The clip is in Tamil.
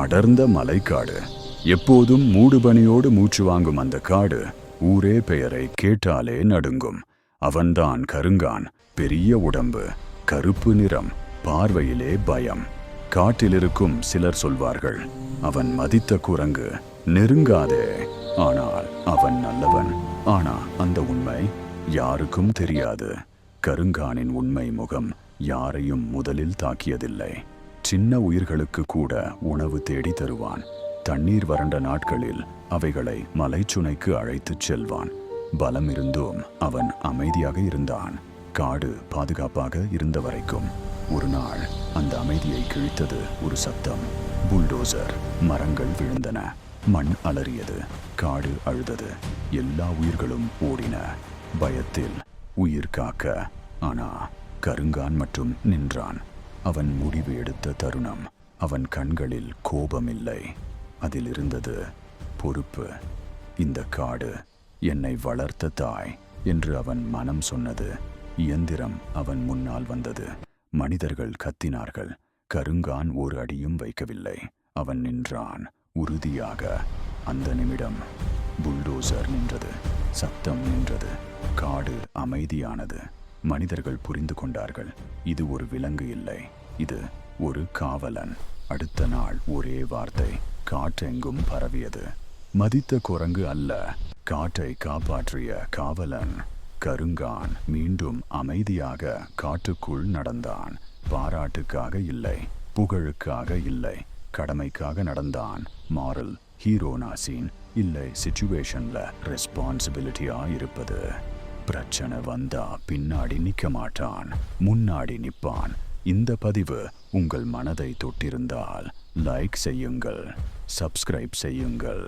அடர்ந்த மலைக்காடு. எப்போதும் மூடுபனியோடு மூச்சு வாங்கும் அந்த காடு ஊரே பெயரை கேட்டாலே நடுங்கும். அவன்தான் கருங்கான். பெரிய உடம்பு, கருப்பு நிறம், பார்வையிலே பயம். காட்டிலிருக்கும் சிலர் சொல்வார்கள், அவன் மதித்த குரங்கு, நெருங்காதே. ஆனால் அவன் நல்லவன். ஆனா அந்த உண்மை யாருக்கும் தெரியாது. கருங்கானின் உண்மை முகம் யாரையும் முதலில் தாக்கியதில்லை. சின்ன உயிர்களுக்கு கூட உணவு தேடி தருவான். தண்ணீர் வறண்ட நாட்களில் அவைகளை மலைச்சுனைக்கு அழைத்துச் செல்வான். பலம் இருந்தும் அவன் அமைதியாக இருந்தான். காடு பாதுகாப்பாக இருந்த வரைக்கும். ஒரு நாள் அந்த அமைதியை கிழித்தது ஒரு சத்தம். புல்டோசர். மரங்கள் விழுந்தன, மண் அலறியது, காடு அழுதது. எல்லா உயிர்களும் ஓடின, பயத்தில் உயிர் காக்க. ஆனா கருங்கான் மட்டும் நின்றான். அவன் முடிவு எடுத்த தருணம். அவன் கண்களில் கோபமில்லை, அதில் இருந்தது பொறுப்பு. இந்த காடு என்னை வளர்த்த தாய் என்று அவன் மனம் சொன்னது. இயந்திரம் அவன் முன்னால் வந்தது. மனிதர்கள் கத்தினார்கள். கருங்கான் ஒரு அடியும் வைக்கவில்லை. அவன் நின்றான் உறுதியாக. அந்த நிமிடம் புல்டோசர் நின்றது, சத்தம் நின்றது, காடு அமைதியானது. மனிதர்கள் புரிந்து கொண்டார்கள், இது ஒரு விலங்கு இல்லை, இது ஒரு காவலன். அடுத்த நாள் ஒரே வார்த்தை காற்றெங்கும் பரவியது. மதித்த குரங்கு அல்ல, காட்டை காப்பாற்றிய காவலன். கருங்கான் மீண்டும் அமைதியாக காட்டுக்குள் நடந்தான். பாராட்டுக்காக இல்லை, புகழுக்காக இல்லை, கடமைக்காக நடந்தான். மாரல், ஹீரோனா சீன் இல்லை, சிச்சுவேஷன்ல ரெஸ்பான்சிபிலிட்டியா இருப்பது. பிரச்சனை வந்தா பின்னாடி நிற்க மாட்டான், முன்னாடி நிற்பான். இந்த பதிவு உங்கள் மனதை தொட்டிருந்தால் லைக் செய்யுங்கள், சப்ஸ்கிரைப் செய்யுங்கள்.